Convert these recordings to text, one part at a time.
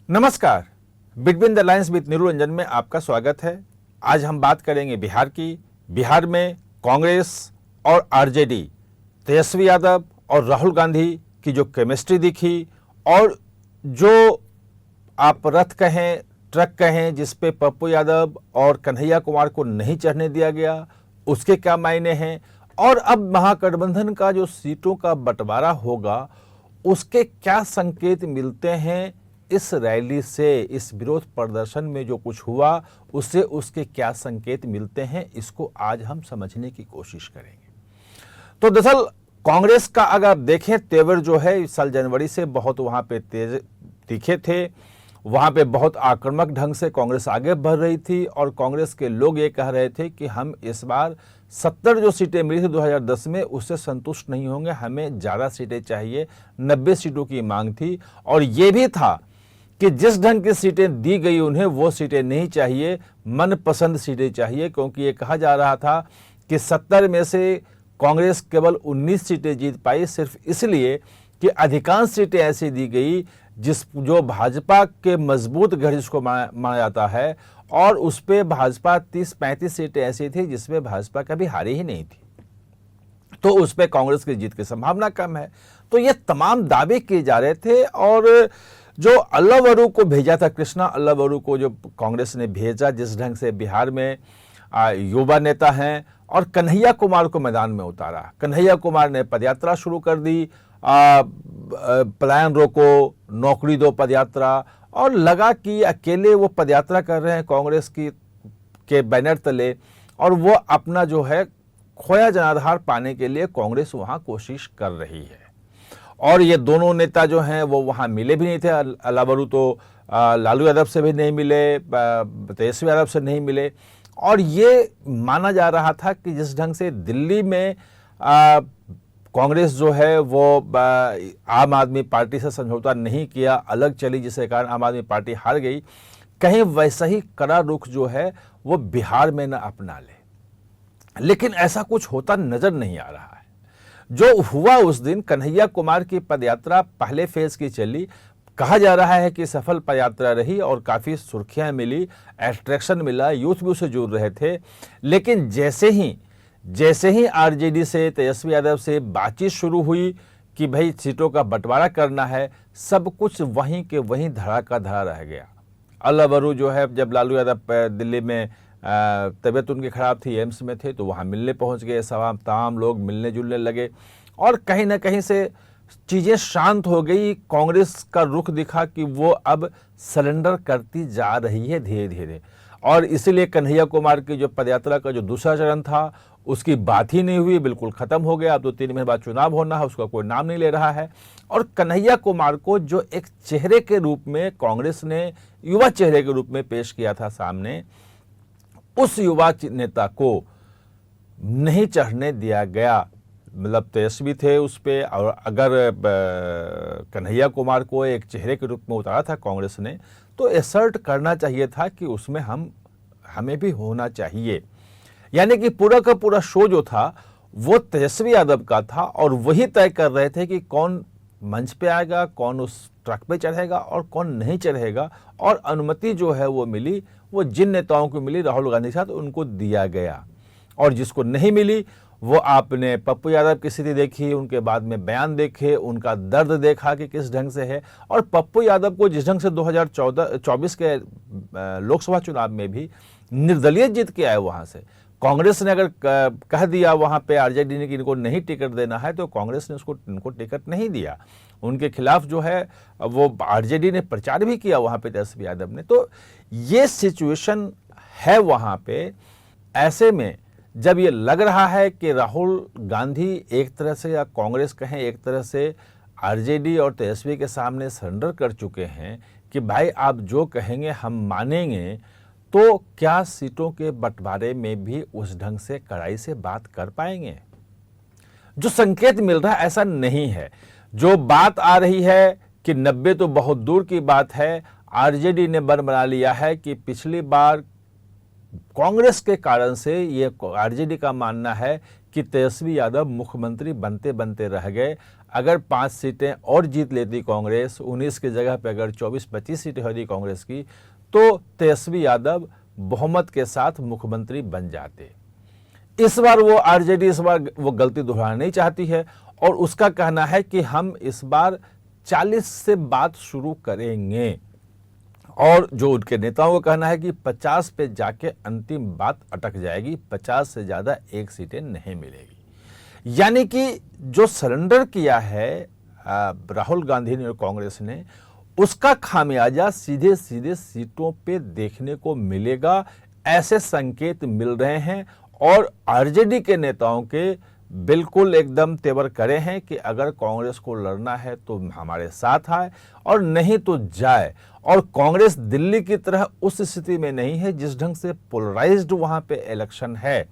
नमस्कार, between the lines with Neeru Ranjan में आपका स्वागत है। आज हम बात करेंगे बिहार की। बिहार में कांग्रेस और आरजेडी, तेजस्वी यादव और राहुल गांधी की जो केमिस्ट्री दिखी और जो आप रथ कहें, ट्रक कहें, जिस पे पप्पू यादव और कन्हैया कुमार को नहीं चढ़ने दिया गया, उसके क्या मायने हैं और अब महागठबंधन का जो सीटों का बंटवारा होगा उसके क्या संकेत मिलते हैं। इस रैली से, इस विरोध प्रदर्शन में जो कुछ हुआ उससे उसके क्या संकेत मिलते हैं, इसको आज हम समझने की कोशिश करेंगे। तो दरअसल कांग्रेस का अगर देखें तेवर जो है इस साल जनवरी से बहुत वहां पे तेज दिखे थे। वहां पे बहुत आक्रामक ढंग से कांग्रेस आगे बढ़ रही थी और कांग्रेस के लोग ये कह रहे थे कि हम इस बार 70 जो सीटें मिली थी 2010 में उससे संतुष्ट नहीं होंगे, हमें ज़्यादा सीटें चाहिए। 90 सीटों की मांग थी और ये भी था कि जिस ढंग की सीटें दी गई उन्हें वो सीटें नहीं चाहिए, मनपसंद सीटें चाहिए, क्योंकि ये कहा जा रहा था कि 70 में से कांग्रेस केवल 19 सीटें जीत पाई, सिर्फ इसलिए कि अधिकांश सीटें ऐसी दी गई जो भाजपा के मजबूत गढ़ जिसको माना जाता है, और उस पे भाजपा 30-35 सीटें ऐसी थी जिसमें भाजपा कभी हारी ही नहीं थी, तो उस पे कांग्रेस की जीत की संभावना कम है। तो ये तमाम दावे किए जा रहे थे और जो अल्लावरू को भेजा था, कृष्णा अल्लावरू को जो कांग्रेस ने भेजा, जिस ढंग से बिहार में युवा नेता हैं और कन्हैया कुमार को मैदान में उतारा। कन्हैया कुमार ने पदयात्रा शुरू कर दी, पलायन रोको, नौकरी दो पदयात्रा, और लगा कि अकेले वो पदयात्रा कर रहे हैं कांग्रेस के बैनर तले, और वो अपना जो है खोया जनाधार पाने के लिए कांग्रेस वहां कोशिश कर रही है। और ये दोनों नेता जो हैं वो वहाँ मिले भी नहीं थे। अल्लावरू तो लालू यादव से भी नहीं मिले, तेजस्वी यादव से नहीं मिले, और ये माना जा रहा था कि जिस ढंग से दिल्ली में कांग्रेस जो है वो आम आदमी पार्टी से समझौता नहीं किया, अलग चली, जिसके कारण आम आदमी पार्टी हार गई, कहीं वैसा ही कड़ा रुख जो है वो बिहार में न अपना ले। लेकिन ऐसा कुछ होता नजर नहीं आ रहा है। जो हुआ उस दिन, कन्हैया कुमार की पदयात्रा पहले फेज की चली, कहा जा रहा है कि सफल पदयात्रा रही और काफ़ी सुर्खियां मिली, अट्रैक्शन मिला, यूथ भी उससे जुड़ रहे थे। लेकिन जैसे ही आरजेडी से, तेजस्वी यादव से बातचीत शुरू हुई कि भाई सीटों का बंटवारा करना है, सब कुछ वहीं के वहीं धड़ा का धड़ा रह गया। अल्लावरू जो है, जब लालू यादव दिल्ली में तबीयत उनकी खराब थी, एम्स में थे, तो वहाँ मिलने पहुँच गए, तमाम लोग मिलने जुलने लगे और कहीं ना कहीं से चीज़ें शांत हो गई। कांग्रेस का रुख दिखा कि वो अब सरेंडर करती जा रही है धीरे धीरे, और इसीलिए कन्हैया कुमार की जो पदयात्रा का जो दूसरा चरण था उसकी बात ही नहीं हुई, बिल्कुल ख़त्म हो गया। अब तो 3 महीने बाद चुनाव होना है, उसका कोई नाम नहीं ले रहा है। और कन्हैया कुमार को जो एक चेहरे के रूप में कांग्रेस ने, युवा चेहरे के रूप में पेश किया था सामने, उस युवा नेता को नहीं चढ़ने दिया गया। मतलब तेजस्वी थे उस पे, और अगर कन्हैया कुमार को एक चेहरे के रूप में उतारा था कांग्रेस ने, तो एसर्ट करना चाहिए था कि उसमें हमें भी होना चाहिए। यानी कि पूरा का पूरा शो जो था वो तेजस्वी यादव का था, और वही तय कर रहे थे कि कौन मंच पे आएगा, कौन उस ट्रक पे चढ़ेगा और कौन नहीं चढ़ेगा। और अनुमति जो है वो मिली, वो जिन नेताओं को मिली राहुल गांधी के साथ, उनको दिया गया। और जिसको नहीं मिली वो आपने पप्पू यादव की स्थिति देखी, उनके बाद में बयान देखे, उनका दर्द देखा कि किस ढंग से है। और पप्पू यादव को जिस ढंग से 2024 के लोकसभा चुनाव में भी निर्दलीय जीत के आए वहाँ से, कांग्रेस ने अगर कह दिया वहाँ पे आरजेडी ने कि इनको नहीं टिकट देना है, तो कांग्रेस ने उनको टिकट नहीं दिया। उनके खिलाफ जो है वो आरजेडी ने प्रचार भी किया वहाँ पे, तेजस्वी यादव ने। तो ये सिचुएशन है वहाँ पे। ऐसे में जब ये लग रहा है कि राहुल गांधी एक तरह से, या कांग्रेस कहें एक तरह से, आरजेडी और तेजस्वी के सामने सरेंडर कर चुके हैं कि भाई आप जो कहेंगे हम मानेंगे, तो क्या सीटों के बंटवारे में भी उस ढंग से कड़ाई से बात कर पाएंगे? जो संकेत मिल रहा है ऐसा नहीं है। जो बात आ रही है कि 90 तो बहुत दूर की बात है। आरजेडी ने बना लिया है कि पिछली बार कांग्रेस के कारण से, ये आरजेडी का मानना है कि तेजस्वी यादव मुख्यमंत्री बनते बनते रह गए। अगर 5 सीटें और जीत लेती कांग्रेस, 19 की जगह पे अगर 24-25 सीटें होती कांग्रेस की, तो तेजस्वी यादव बहुमत के साथ मुख्यमंत्री बन जाते। इस बार वो आरजेडी इस बार वो गलती दोहराना नहीं चाहती है और उसका कहना है कि हम इस बार 40 से बात शुरू करेंगे और जो उनके नेताओं का कहना है कि 50 पे जाके अंतिम बात अटक जाएगी, 50 से ज़्यादा एक सीटें नहीं मिलेगी। यानी कि जो सरेंडर किया है राहुल गांधी ने और कांग्रेस ने, उसका खामियाजा सीधे सीधे सीटों पे देखने को मिलेगा, ऐसे संकेत मिल रहे हैं। और आरजेडी के नेताओं के बिल्कुल एकदम तेवर करे हैं कि अगर कांग्रेस को लड़ना है तो हमारे साथ आए और नहीं तो जाए। और कांग्रेस दिल्ली की तरह उस स्थिति में नहीं है जिस ढंग से पोलराइज्ड वहां पे इलेक्शन है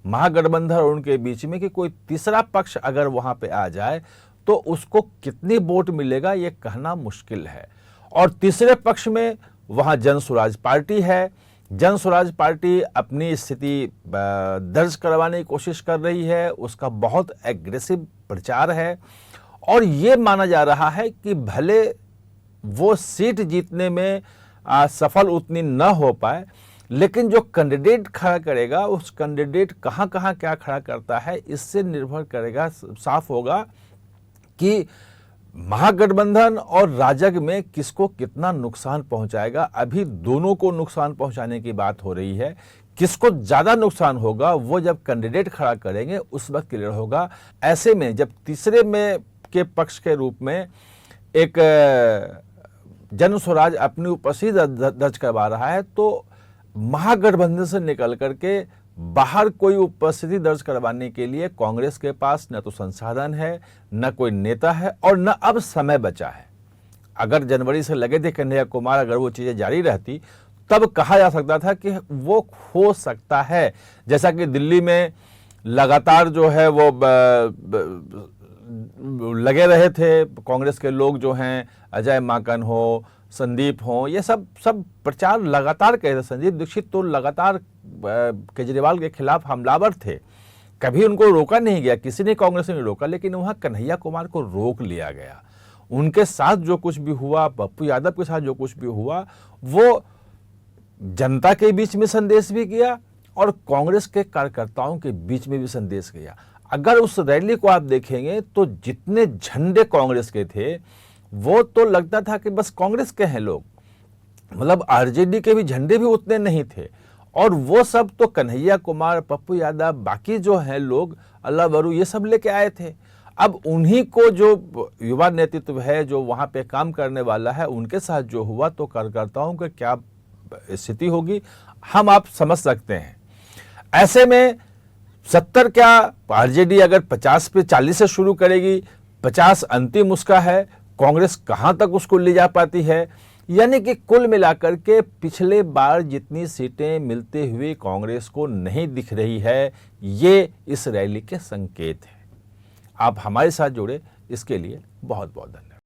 महागठबंधन और उनके बीच में, कि कोई तीसरा पक्ष अगर वहां पे आ जाए तो उसको कितनी वोट मिलेगा ये कहना मुश्किल है। और तीसरे पक्ष में वहां जन स्वराज पार्टी है। जन स्वराज पार्टी अपनी स्थिति दर्ज करवाने की कोशिश कर रही है, उसका बहुत एग्रेसिव प्रचार है और ये माना जा रहा है कि भले वो सीट जीतने में सफल उतनी न हो पाए, लेकिन जो कैंडिडेट खड़ा करेगा उस कैंडिडेट कहाँ कहाँ क्या खड़ा करता है इससे निर्भर करेगा, साफ होगा कि महागठबंधन और राजग में किसको कितना नुकसान पहुंचाएगा। अभी दोनों को नुकसान पहुंचाने की बात हो रही है, किसको ज्यादा नुकसान होगा वो जब कैंडिडेट खड़ा करेंगे उस वक्त क्लियर होगा। ऐसे में जब तीसरे में के पक्ष के रूप में एक जन स्वराज अपनी उपस्थिति दर्ज करवा रहा है, तो महागठबंधन से निकल करके बाहर कोई उपस्थिति दर्ज करवाने के लिए कांग्रेस के पास न तो संसाधन है, न कोई नेता है और न अब समय बचा है। अगर जनवरी से लगे थे कन्हैया कुमार, अगर वो चीजें जारी रहती तब कहा जा सकता था कि वो हो सकता है। जैसा कि दिल्ली में लगातार जो है वो लगे रहे थे कांग्रेस के लोग जो हैं, अजय माकन हो, संदीप हो, ये सब प्रचार लगातार कह रहे। संदीप दीक्षित तो लगातार केजरीवाल के खिलाफ हमलावर थे, कभी उनको रोका नहीं गया, किसी ने कांग्रेस ने नहीं रोका, लेकिन वहां कन्हैया कुमार को रोक लिया गया। उनके साथ जो कुछ भी हुआ, पप्पू यादव के साथ जो कुछ भी हुआ, वो जनता के बीच में संदेश भी गया और कांग्रेस के कार्यकर्ताओं के बीच में भी संदेश गया। अगर उस रैली को आप देखेंगे तो जितने झंडे कांग्रेस के थे वो तो लगता था कि बस कांग्रेस के हैं लोग, मतलब आरजेडी के भी झंडे भी उतने नहीं थे। और वो सब तो कन्हैया कुमार, पप्पू यादव, बाकी जो हैं लोग, अल्लाह बरू, ये सब लेके आए थे। अब उन्हीं को जो युवा नेतृत्व है जो वहां पे काम करने वाला है, उनके साथ जो हुआ तो कार्यकर्ताओं की क्या स्थिति होगी हम आप समझ सकते हैं। ऐसे में 70 क्या, आरजेडी अगर 50 पे 40 से शुरू करेगी, 50 अंतिम उसका है, कांग्रेस कहां तक उसको ले जा पाती है। यानी कि कुल मिलाकर के पिछले बार जितनी सीटें मिलते हुए कांग्रेस को नहीं दिख रही है, ये इस रैली के संकेत है। आप हमारे साथ जुड़े इसके लिए बहुत बहुत धन्यवाद।